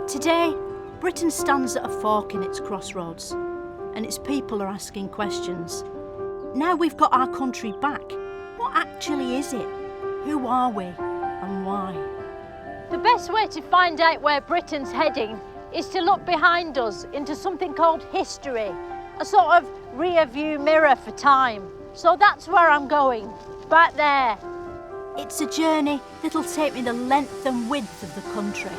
Today, Britain stands at a fork in its crossroads, and its people are asking questions. Now we've got our country back, what actually is it? Who are we, and why? The best way to find out where Britain's heading is to look behind us into something called history, a sort of rear-view mirror for time. So that's where I'm going, back there. It's a journey that'll take me the length and width of the country.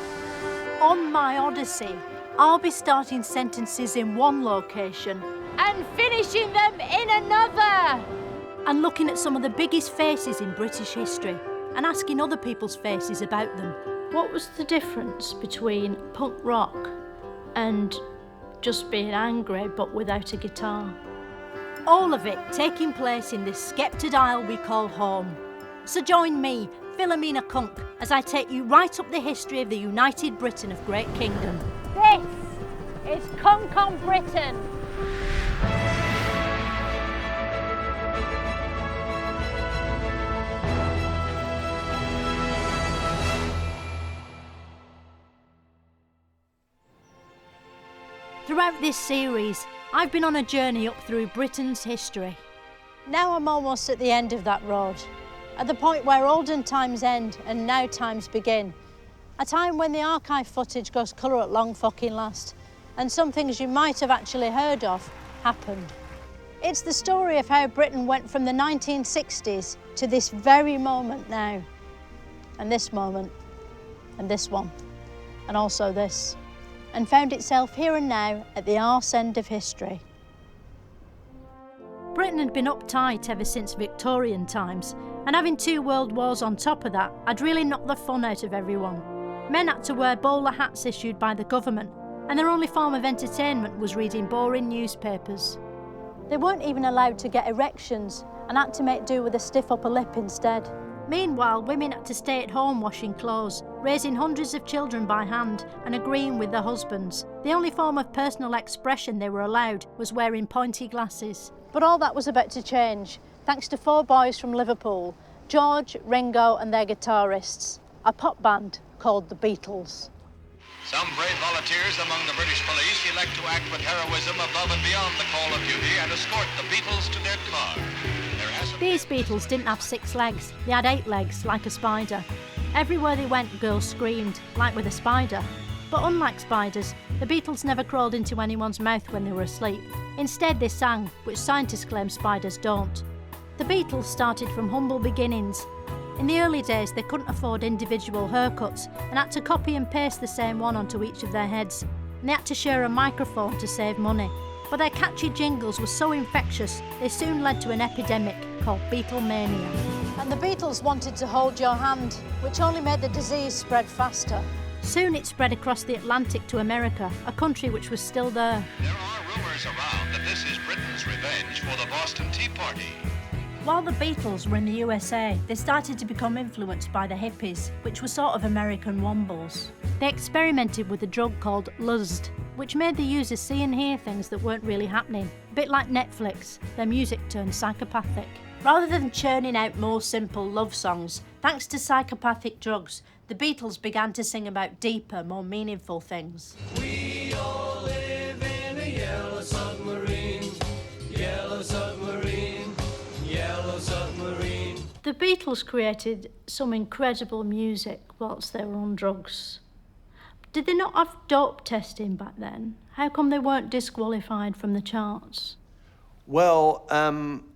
On my odyssey, I'll be starting sentences in one location and finishing them in another. And looking at some of the biggest faces in British history and asking other people's faces about them. What was the difference between punk rock and just being angry but without a guitar? All of it taking place in this sceptred isle we call home. So join me, Philomena Cunk, as I take you right up the history of the United Britain of Great Kingdom. This is Cunk on Britain. Throughout this series, I've been on a journey up through Britain's history. Now I'm almost at the end of that road, at the point where olden times end and now times begin. A time when the archive footage goes colour at long fucking last, and some things you might have actually heard of happened. It's the story of how Britain went from the 1960s to this very moment now. And this moment, and this one, and also this, and found itself here and now at the arse end of history. Britain had been uptight ever since Victorian times, and having 2 world wars on top of that had really knocked the fun out of everyone. Men had to wear bowler hats issued by the government, and their only form of entertainment was reading boring newspapers. They weren't even allowed to get erections and had to make do with a stiff upper lip instead. Meanwhile, women had to stay at home washing clothes, raising hundreds of children by hand and agreeing with their husbands. The only form of personal expression they were allowed was wearing pointy glasses. But all that was about to change, thanks to 4 boys from Liverpool, George, Ringo and their guitarists, a pop band called the Beatles. Some brave volunteers among the British police elect to act with heroism above and beyond the call of duty and escort the Beatles to their car. These Beatles didn't have 6 legs, they had 8 legs, like a spider. Everywhere they went, girls screamed, like with a spider. But unlike spiders, the Beatles never crawled into anyone's mouth when they were asleep. Instead, they sang, which scientists claim spiders don't. The Beatles started from humble beginnings. In the early days, they couldn't afford individual haircuts and had to copy and paste the same one onto each of their heads. And they had to share a microphone to save money. But their catchy jingles were so infectious, they soon led to an epidemic called Beatlemania. And the Beatles wanted to hold your hand, which only made the disease spread faster. Soon it spread across the Atlantic to America, a country which was still there. There are rumours around that this is Britain's revenge for the Boston Tea Party. While the Beatles were in the USA, they started to become influenced by the hippies, which were sort of American wombles. They experimented with a drug called lust, which made the users see and hear things that weren't really happening. A bit like Netflix, their music turned psychopathic. Rather than churning out more simple love songs, thanks to psychopathic drugs, the Beatles began to sing about deeper, more meaningful things. We all live in a yellow submarine, yellow submarine, yellow submarine. The Beatles created some incredible music whilst they were on drugs. Did they not have dope testing back then? How come they weren't disqualified from the charts? Well,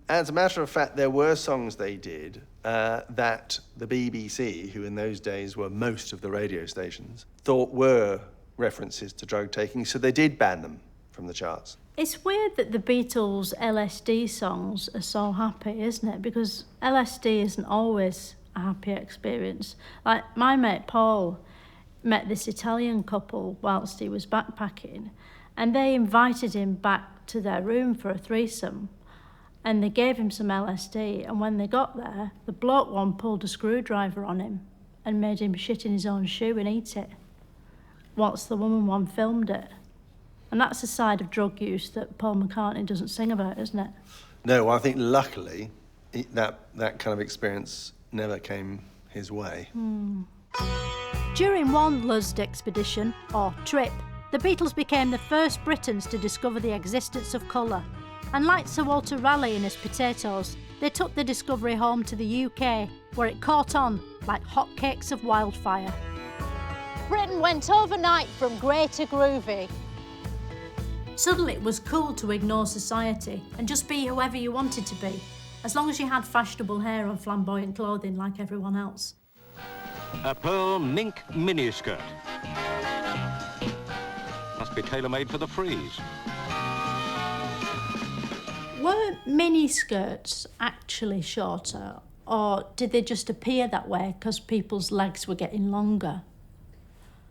as a matter of fact, there were songs they did that the BBC, who in those days were most of the radio stations, thought were references to drug taking, so they did ban them from the charts. It's weird that the Beatles' LSD songs are so happy, isn't it? Because LSD isn't always a happy experience. Like, my mate Paul met this Italian couple whilst he was backpacking, and they invited him back to their room for a threesome, and they gave him some LSD, and when they got there, the bloke one pulled a screwdriver on him and made him shit in his own shoe and eat it, whilst the woman one filmed it. And that's a side of drug use that Paul McCartney doesn't sing about, isn't it? No, I think luckily that kind of experience never came his way. During one Luzd expedition, or trip, the Beatles became the first Britons to discover the existence of colour. And like Sir Walter Raleigh and his potatoes, they took the discovery home to the UK, where it caught on like hotcakes of wildfire. Britain went overnight from grey to groovy. Suddenly it was cool to ignore society and just be whoever you wanted to be, as long as you had fashionable hair and flamboyant clothing like everyone else. A pearl mink miniskirt. Must be tailor-made for the freeze. Were mini skirts actually shorter, or did they just appear that way because people's legs were getting longer?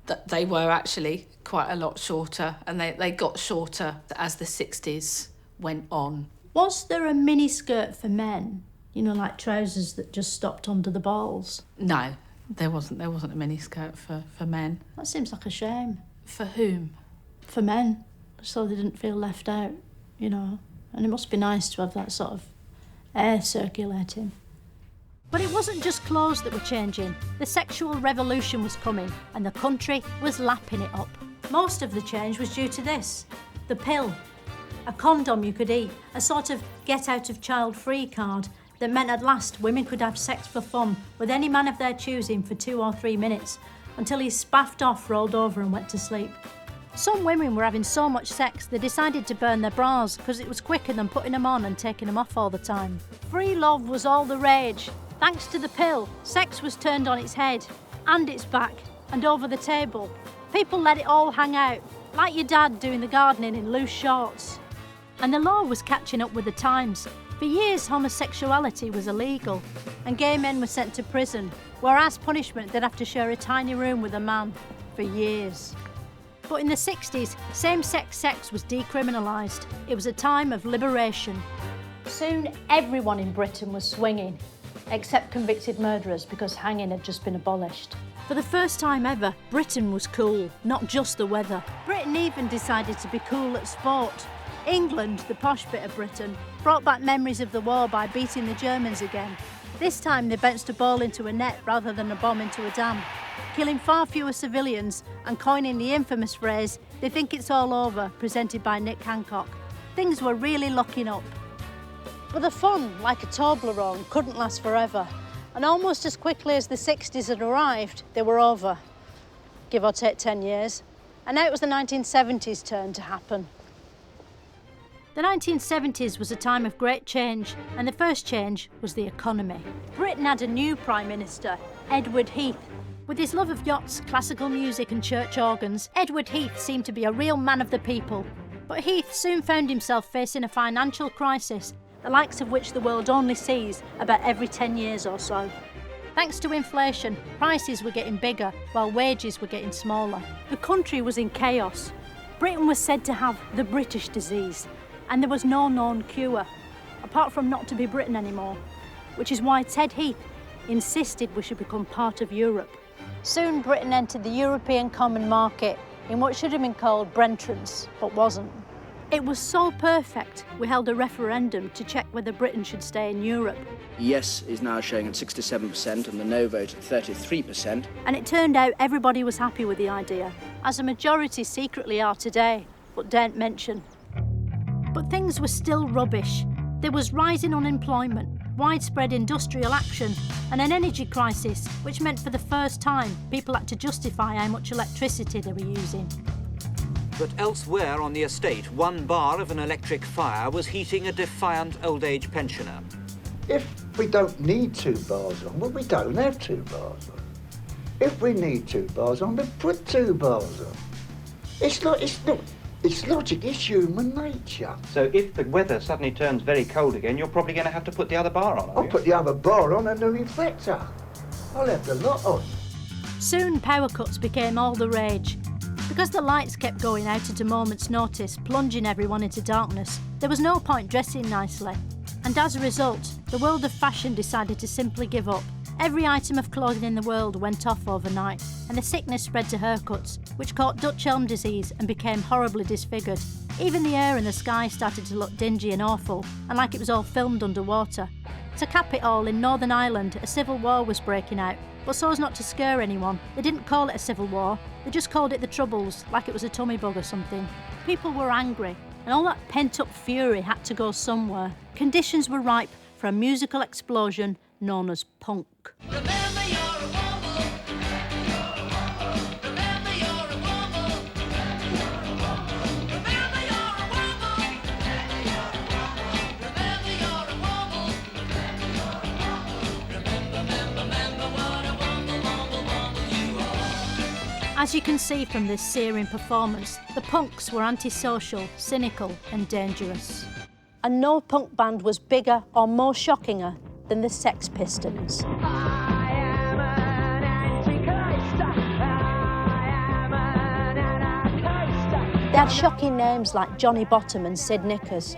That they were actually quite a lot shorter, and they got shorter as the 60s went on. Was there a mini skirt for men? You know, like trousers that just stopped under the balls? No, there wasn't a mini skirt for men. That seems like a shame. For whom? For men, so they didn't feel left out, you know. And it must be nice to have that sort of air circulating. But it wasn't just clothes that were changing. The sexual revolution was coming, and the country was lapping it up. Most of the change was due to this, the pill. A condom you could eat, a sort of get-out-of-child-free card that meant at last women could have sex for fun with any man of their choosing for 2 or 3 minutes, until he spaffed off, rolled over and went to sleep. Some women were having so much sex they decided to burn their bras because it was quicker than putting them on and taking them off all the time. Free love was all the rage. Thanks to the pill, sex was turned on its head, and its back, and over the table. People let it all hang out, like your dad doing the gardening in loose shorts. And the law was catching up with the times. For years, homosexuality was illegal, and gay men were sent to prison, where as punishment they'd have to share a tiny room with a man for years. But in the 60s, same-sex sex was decriminalised. It was a time of liberation. Soon everyone in Britain was swinging, except convicted murderers, because hanging had just been abolished. For the first time ever, Britain was cool, not just the weather. Britain even decided to be cool at sport. England, the posh bit of Britain, brought back memories of the war by beating the Germans again. This time they bounced a ball into a net rather than a bomb into a dam, killing far fewer civilians and coining the infamous phrase, "They think it's all over," presented by Nick Hancock. Things were really locking up. But the fun, like a Toblerone, couldn't last forever. And almost as quickly as the 60s had arrived, they were over. Give or take 10 years. And now it was the 1970s' turn to happen. The 1970s was a time of great change, and the first change was the economy. Britain had a new Prime Minister, Edward Heath. With his love of yachts, classical music and church organs, Edward Heath seemed to be a real man of the people. But Heath soon found himself facing a financial crisis, the likes of which the world only sees about every 10 years or so. Thanks to inflation, prices were getting bigger while wages were getting smaller. The country was in chaos. Britain was said to have the British disease, and there was no known cure, apart from not to be Britain anymore, which is why Ted Heath insisted we should become part of Europe. Soon Britain entered the European Common Market in what should have been called Brentrance, but wasn't. It was so perfect, we held a referendum to check whether Britain should stay in Europe. Yes is now showing at 67% and the no vote at 33%. And it turned out everybody was happy with the idea, as a majority secretly are today, but daren't mention. But things were still rubbish. There was rising unemployment, widespread industrial action, and an energy crisis, which meant for the first time people had to justify how much electricity they were using. But elsewhere on the estate, 1 bar of an electric fire was heating a defiant old-age pensioner. If we don't need 2 bars on, well, we don't have 2 bars on. If we need 2 bars on, we put 2 bars on. It's logic, it's human nature. So if the weather suddenly turns very cold again, you're probably going to have to put the other bar on, I'll put the other bar on and the reflector. I'll have the lot on. Soon power cuts became all the rage. Because the lights kept going out at a moment's notice, plunging everyone into darkness, there was no point dressing nicely. And as a result, the world of fashion decided to simply give up. Every item of clothing in the world went off overnight, and the sickness spread to haircuts, which caught Dutch elm disease and became horribly disfigured. Even the air in the sky started to look dingy and awful, and like it was all filmed underwater. To cap it all, in Northern Ireland, a civil war was breaking out, but so as not to scare anyone, they didn't call it a civil war, they just called it the Troubles, like it was a tummy bug or something. People were angry, and all that pent-up fury had to go somewhere. Conditions were ripe for a musical explosion known as punk. As you can see from this searing performance, the punks were antisocial, cynical and dangerous. And no punk band was bigger or more shockinger than the Sex Pistols. They had shocking names like Johnny Bottom and Sid Knickers,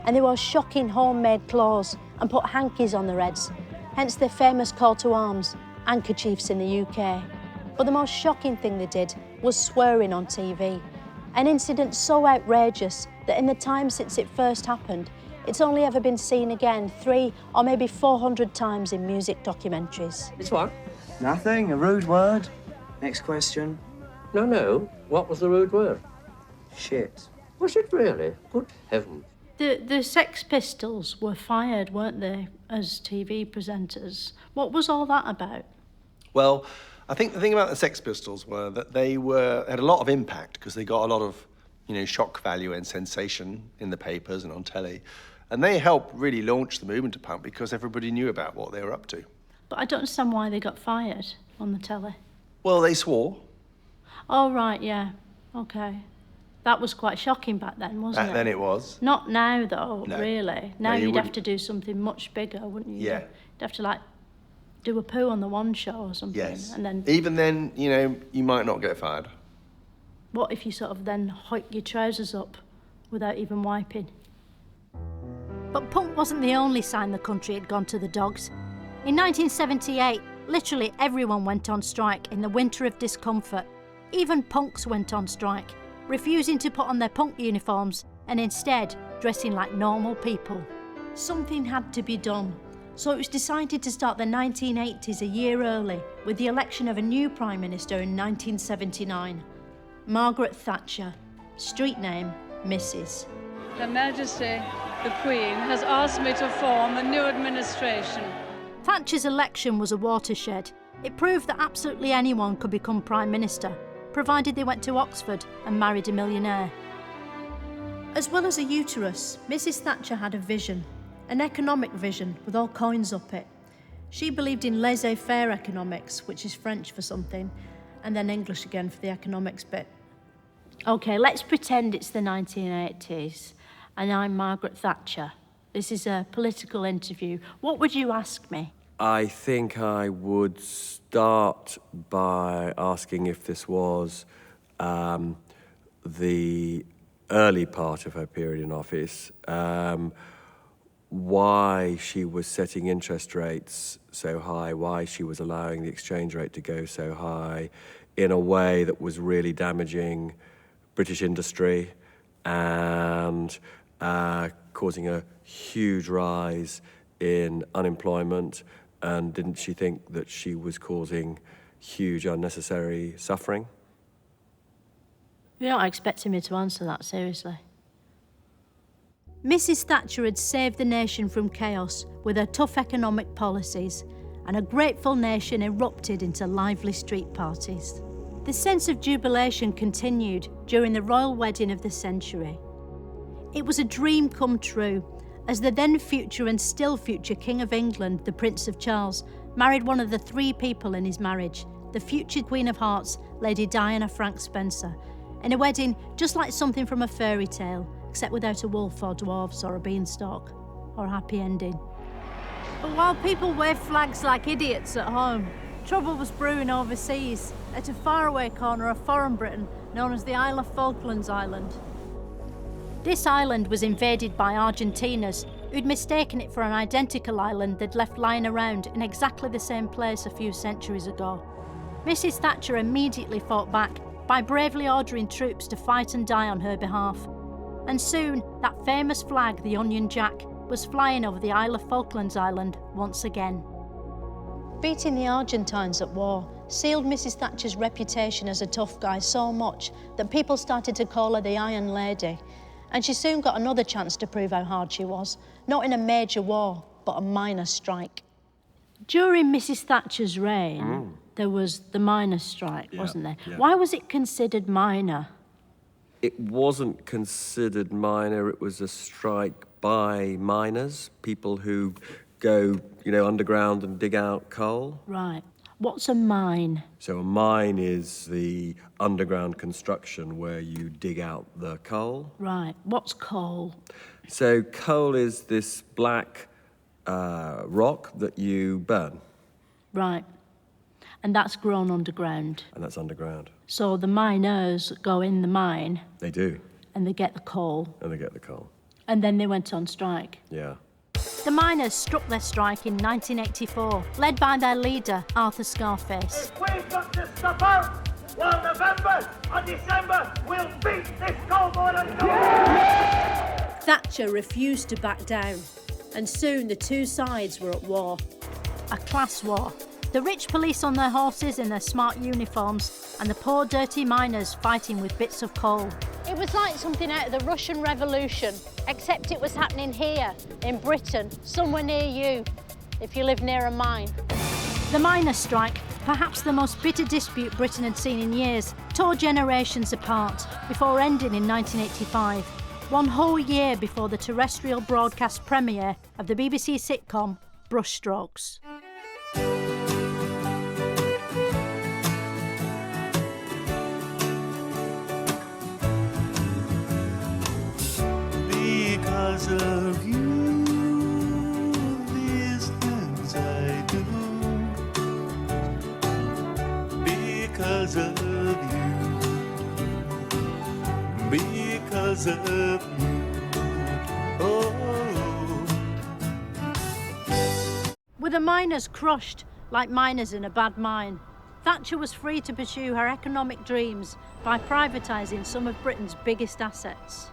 and they wore shocking homemade clothes and put hankies on their heads, hence their famous call to arms, handkerchiefs in the UK. But the most shocking thing they did was swearing on TV. An incident so outrageous that in the time since it first happened, it's only ever been seen again 300 or maybe 400 times in music documentaries. It's what? Nothing, a rude word. Next question. No. What was the rude word? Shit. Was it really? Good heavens. The Sex Pistols were fired, weren't they, as TV presenters? What was all that about? Well, I think the thing about the Sex Pistols were that they had a lot of impact because they got a lot of, shock value and sensation in the papers and on telly. And they helped really launch the movement of punk because everybody knew about what they were up to. But I don't understand why they got fired on the telly. Well, they swore. Oh, right, yeah. OK. That was quite shocking back then, wasn't it? Back then it was. Not now, though, No. really. Now No, you you'd have wouldn't. to do something much bigger, wouldn't you? Yeah. You'd have to, do a poo on the one show or something. Yes. And then Even then, you might not get fired. what if you sort of then hike your trousers up without even wiping? But punk wasn't the only sign the country had gone to the dogs. In 1978, literally everyone went on strike in the winter of discomfort. Even punks went on strike, refusing to put on their punk uniforms and instead dressing like normal people. Something had to be done, so it was decided to start the 1980s a year early with the election of a new Prime Minister in 1979, Margaret Thatcher, street name Mrs. Her Majesty, the Queen, has asked me to form a new administration. Thatcher's election was a watershed. It proved that absolutely anyone could become Prime Minister, provided they went to Oxford and married a millionaire. As well as a uterus, Mrs. Thatcher had a vision, an economic vision with all coins up it. She believed in laissez-faire economics, which is French for something, and then English again for the economics bit. OK, let's pretend it's the 1980s and I'm Margaret Thatcher. This is a political interview. What would you ask me? I think I would start by asking if this was the early part of her period in office, why she was setting interest rates so high, why she was allowing the exchange rate to go so high in a way that was really damaging British industry and causing a huge rise in unemployment. And didn't she think that she was causing huge unnecessary suffering? You're not expecting me to answer that, seriously. Mrs. Thatcher had saved the nation from chaos with her tough economic policies, and a grateful nation erupted into lively street parties. The sense of jubilation continued during the royal wedding of the century. It was a dream come true, as the then future and still future King of England, the Prince of Charles, married one of the 3 people in his marriage, the future Queen of Hearts, Lady Diana Frank Spencer, in a wedding just like something from a fairy tale, except without a wolf or dwarves or a beanstalk, or a happy ending. But while people waved flags like idiots at home, trouble was brewing overseas, at a faraway corner of foreign Britain known as the Isle of Falklands Island. This island was invaded by Argentinians who'd mistaken it for an identical island they'd left lying around in exactly the same place a few centuries ago. Mrs. Thatcher immediately fought back by bravely ordering troops to fight and die on her behalf. And soon, that famous flag, the Union Jack, was flying over the Isle of Falklands Island once again. Beating the Argentines at war sealed Mrs. Thatcher's reputation as a tough guy so much that people started to call her the Iron Lady. And she soon got another chance to prove how hard she was, not in a major war, but a minor strike. During Mrs. Thatcher's reign, there was the miners' strike, wasn't there? Yeah. Why was it considered minor? It wasn't considered minor, it was a strike by miners, people who go, underground and dig out coal. Right. What's a mine? So a mine is the underground construction where you dig out the coal. Right. What's coal? So coal is this black rock that you burn. Right. And that's grown underground. And that's underground. So the miners go in the mine. They do. And they get the coal. And they get the coal. And then they went on strike. Yeah. The miners struck their strike in 1984, led by their leader, Arthur Scarface. If we've got to stop out, well, November and December, we'll beat this coal boiler. Thatcher refused to back down, and soon the two sides were at war. A class war. The rich police on their horses in their smart uniforms, and the poor dirty miners fighting with bits of coal. It was like something out of the Russian Revolution, except it was happening here, in Britain, somewhere near you, if you live near a mine. The miners' strike, perhaps the most bitter dispute Britain had seen in years, tore generations apart before ending in 1985, one whole year before the terrestrial broadcast premiere of the BBC sitcom Brushstrokes. Because of you, these things I do. Because of you. Because of you. Oh. With the miners crushed like miners in a bad mine, Thatcher was free to pursue her economic dreams by privatising some of Britain's biggest assets.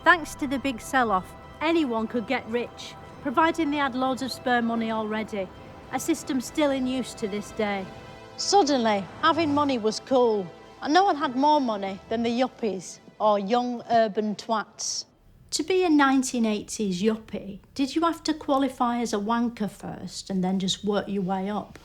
Thanks to the big sell-off, anyone could get rich, providing they had loads of spare money already, a system still in use to this day. Suddenly, having money was cool, and no one had more money than the yuppies, or young urban twats. To be a 1980s yuppie, did you have to qualify as a wanker first and then just work your way up?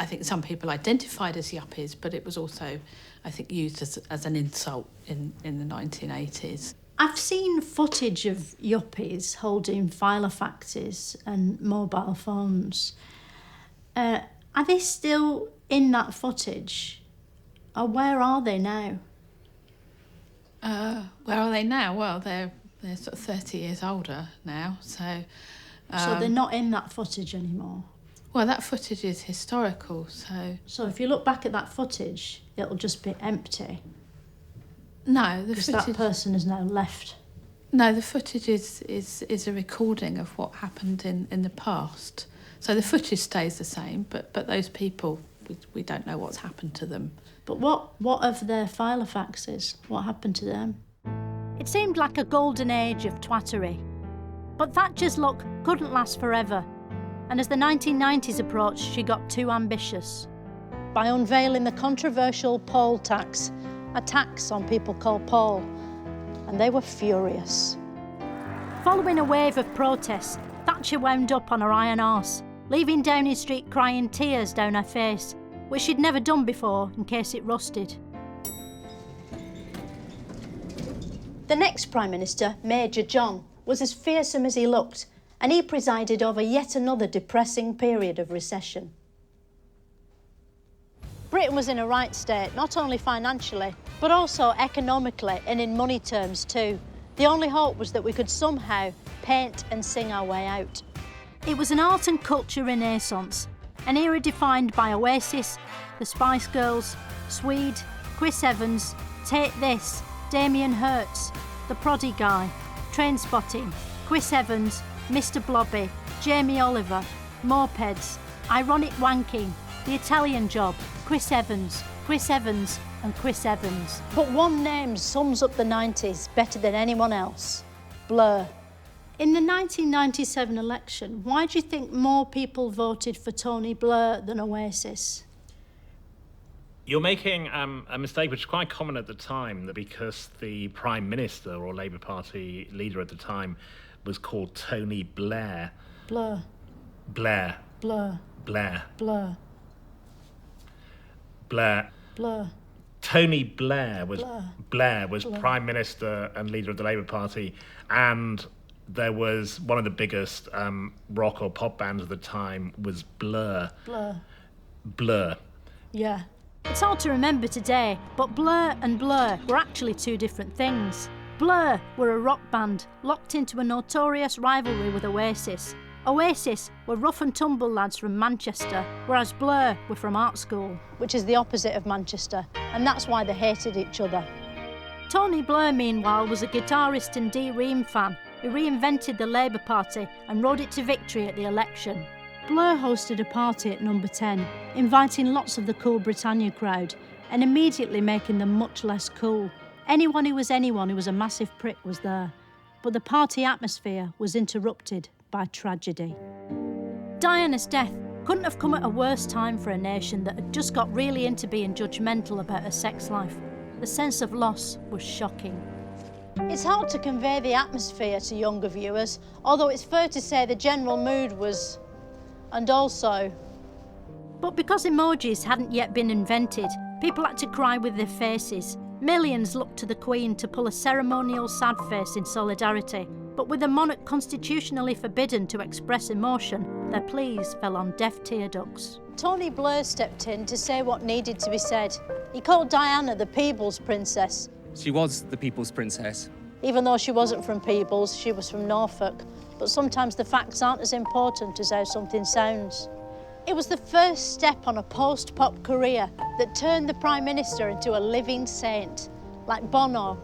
I think some people identified as yuppies, but it was also, I think, used as an insult in the 1980s. I've seen footage of yuppies holding filofaxes and mobile phones. Are they still in that footage? Or where are they now? Where are they now? Well, they're sort of 30 years older now, so... So they're not in that footage anymore? Well, that footage is historical, so... So if you look back at that footage, it'll just be empty? No, the because footage... that person has now left? No, the footage is a recording of what happened in the past. So the footage stays the same, but those people, we don't know what's happened to them. But what of their filofaxes? What happened to them? It seemed like a golden age of twattery. But Thatcher's luck couldn't last forever. And as the 1990s approached, she got too ambitious. By unveiling the controversial poll tax, a tax on people called Paul, and they were furious. Following a wave of protests, Thatcher wound up on her iron arse, leaving Downing Street crying tears down her face, which she'd never done before in case it rusted. The next Prime Minister, Major John, was as fearsome as he looked, and he presided over yet another depressing period of recession. Britain was in a right state, not only financially, but also economically and in money terms too. The only hope was that we could somehow paint and sing our way out. It was an art and culture renaissance, an era defined by Oasis, the Spice Girls, Swede, Chris Evans, Take This, Damien Hirst, The Proddy Guy, Trainspotting, Chris Evans, Mr Blobby, Jamie Oliver, Mopeds, Ironic Wanking, The Italian Job, Chris Evans and Chris Evans. But one name sums up the 90s better than anyone else. Blur. In the 1997 election, why do you think more people voted for Tony Blair than Oasis? You're making a mistake which was quite common at the time, that because the Prime Minister or Labour Party leader at the time was called Tony Blair. Blair. Blair. Blair. Blair. Blair. Blair. Blair. Tony Blair was Blair. Blair. Prime Minister and leader of the Labour Party, and there was one of the biggest rock or pop bands at the time was Blur. Blur. Blur. Yeah. It's hard to remember today, but Blur and Blur were actually two different things. Blur were a rock band locked into a notorious rivalry with Oasis. Oasis were rough and tumble lads from Manchester, whereas Blur were from art school, which is the opposite of Manchester, and that's why they hated each other. Tony Blair, meanwhile, was a guitarist and Dee Ream fan who reinvented the Labour Party and rode it to victory at the election. Blur hosted a party at Number 10, inviting lots of the cool Britannia crowd and immediately making them much less cool. Anyone who was a massive prick was there, but the party atmosphere was interrupted by tragedy. Diana's death couldn't have come at a worse time for a nation that had just got really into being judgmental about her sex life. The sense of loss was shocking. It's hard to convey the atmosphere to younger viewers, although it's fair to say the general mood was... and also... But because emojis hadn't yet been invented, people had to cry with their faces. Millions looked to the Queen to pull a ceremonial sad face in solidarity, but with the monarch constitutionally forbidden to express emotion, their pleas fell on deaf tear ducts. Tony Blair stepped in to say what needed to be said. He called Diana the Peebles Princess. She was the People's Princess. Even though she wasn't from Peebles, she was from Norfolk. But sometimes the facts aren't as important as how something sounds. It was the first step on a post-pop career that turned the Prime Minister into a living saint, like Bono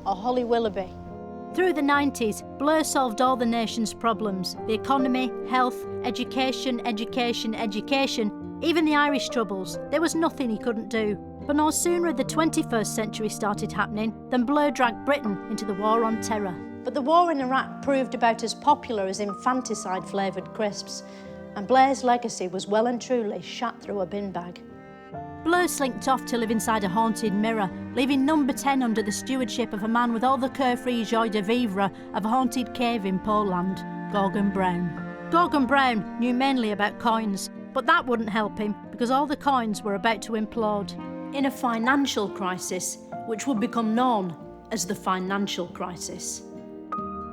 or Holly Willoughby. Through the 90s, Blair solved all the nation's problems: the economy, health, education, even the Irish troubles. There was nothing he couldn't do. But no sooner had the 21st century started happening than Blair dragged Britain into the war on terror. But the war in Iraq proved about as popular as infanticide-flavoured crisps, and Blair's legacy was well and truly shot through a bin bag. Blair slinked off to live inside a haunted mirror, leaving Number 10 under the stewardship of a man with all the carefree joie de vivre of a haunted cave in Poland, Gorgon Brown. Gorgon Brown knew mainly about coins, but that wouldn't help him because all the coins were about to implode. In a financial crisis, which would become known as the financial crisis.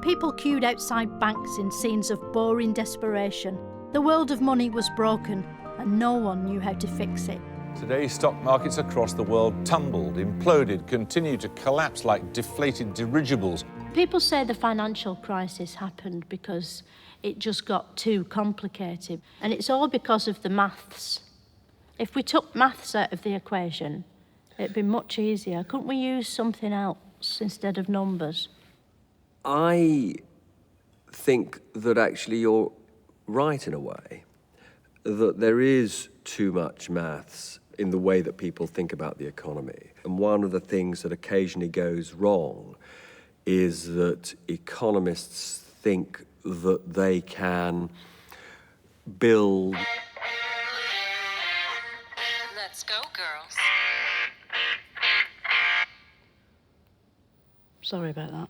People queued outside banks in scenes of boring desperation. The world of money was broken, and no one knew how to fix it. Today, stock markets across the world tumbled, imploded, continued to collapse like deflated dirigibles. People say the financial crisis happened because it just got too complicated, and it's all because of the maths. If we took maths out of the equation, it'd be much easier. Couldn't we use something else instead of numbers? I think that actually you're right in a way, that there is too much maths in the way that people think about the economy. And one of the things that occasionally goes wrong is that economists think that they can build... Let's go, girls. Sorry about that.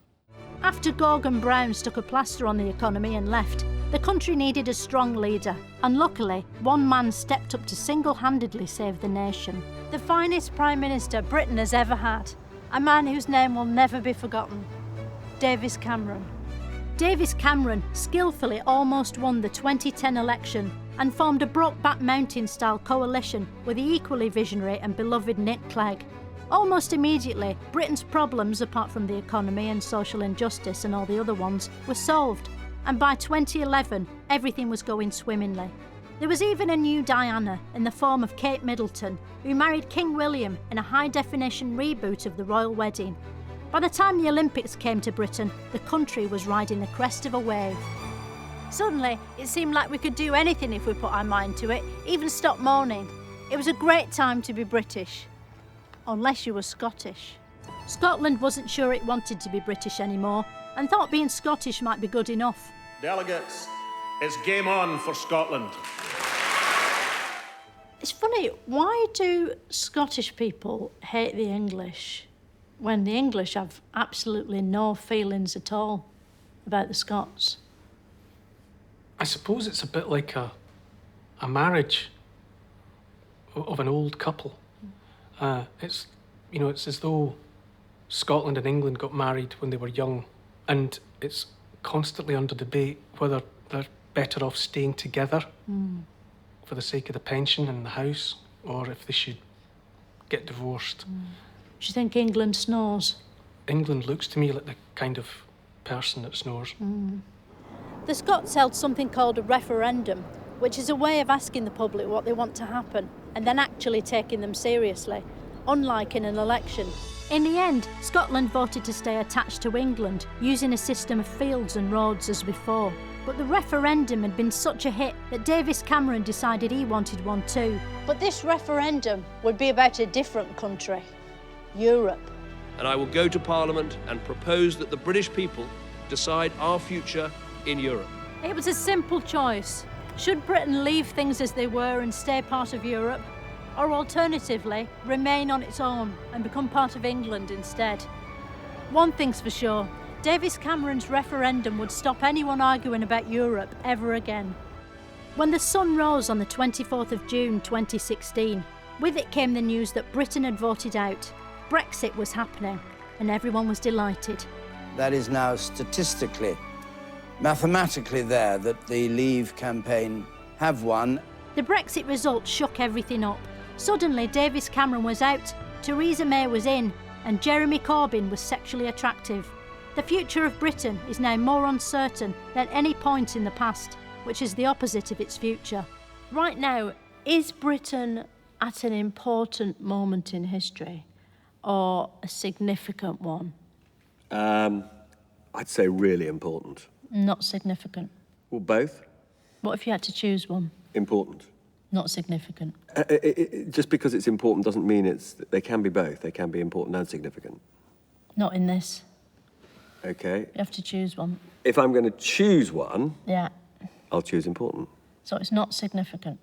After Gorgon Brown stuck a plaster on the economy and left, the country needed a strong leader, and luckily, one man stepped up to single-handedly save the nation. The finest Prime Minister Britain has ever had, a man whose name will never be forgotten, Davis Cameron. Davis Cameron skillfully almost won the 2010 election and formed a Brokeback Mountain-style coalition with the equally visionary and beloved Nick Clegg. Almost immediately, Britain's problems, apart from the economy and social injustice and all the other ones, were solved. And by 2011, everything was going swimmingly. There was even a new Diana in the form of Kate Middleton, who married King William in a high-definition reboot of the royal wedding. By the time the Olympics came to Britain, the country was riding the crest of a wave. Suddenly, it seemed like we could do anything if we put our mind to it, even stop moaning. It was a great time to be British. Unless you were Scottish. Scotland wasn't sure it wanted to be British anymore, and thought being Scottish might be good enough. Delegates, it's game on for Scotland. It's funny, why do Scottish people hate the English when the English have absolutely no feelings at all about the Scots? I suppose it's a bit like a marriage of an old couple. It's as though Scotland and England got married when they were young, and it's constantly under debate whether they're better off staying together for the sake of the pension and the house, or if they should get divorced. Do you think England snores? England looks to me like the kind of person that snores. The Scots held something called a referendum, which is a way of asking the public what they want to happen and then actually taking them seriously, unlike in an election. In the end, Scotland voted to stay attached to England, using a system of fields and roads as before. But the referendum had been such a hit that Davis Cameron decided he wanted one too. But this referendum would be about a different country, Europe. And I will go to Parliament and propose that the British people decide our future in Europe. It was a simple choice. Should Britain leave things as they were and stay part of Europe? Or alternatively, remain on its own and become part of England instead? One thing's for sure, Davis Cameron's referendum would stop anyone arguing about Europe ever again. When the sun rose on the 24th of June 2016, with it came the news that Britain had voted out. Brexit was happening, and everyone was delighted. That is now statistically, mathematically there, that the Leave campaign have won. The Brexit result shook everything up. Suddenly, Davis Cameron was out, Theresa May was in, and Jeremy Corbyn was sexually attractive. The future of Britain is now more uncertain than any point in the past, which is the opposite of its future. Right now, is Britain at an important moment in history, or a significant one? I'd say really important. Not significant. Well, both. What if you had to choose one? Important. Not significant. Just because it's important doesn't mean they can be both. They can be important and significant. Not in this. Okay. You have to choose one. If I'm going to choose one, Yeah. I'll choose important. So it's not significant.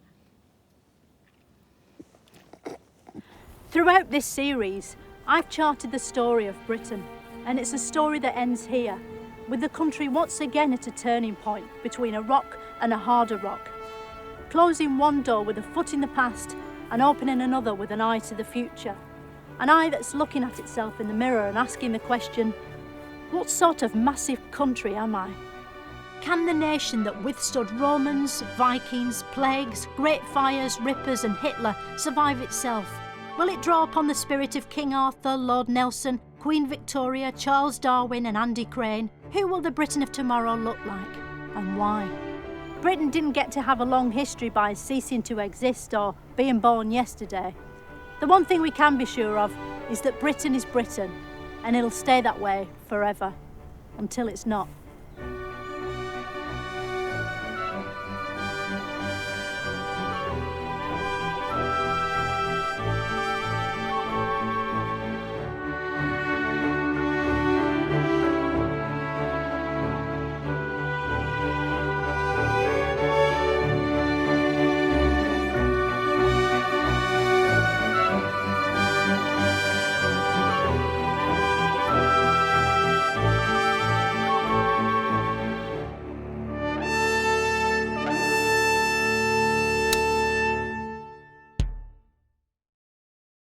Throughout this series, I've charted the story of Britain, and it's a story that ends here, with the country once again at a turning point between a rock and a harder rock, closing one door with a foot in the past and opening another with an eye to the future. An eye that's looking at itself in the mirror and asking the question, what sort of massive country am I? Can the nation that withstood Romans, Vikings, plagues, great fires, rippers and Hitler survive itself? Will it draw upon the spirit of King Arthur, Lord Nelson, Queen Victoria, Charles Darwin and Andy Crane? Who will the Britain of tomorrow look like, and why? Britain didn't get to have a long history by ceasing to exist or being born yesterday. The one thing we can be sure of is that Britain is Britain, and it'll stay that way forever, until it's not.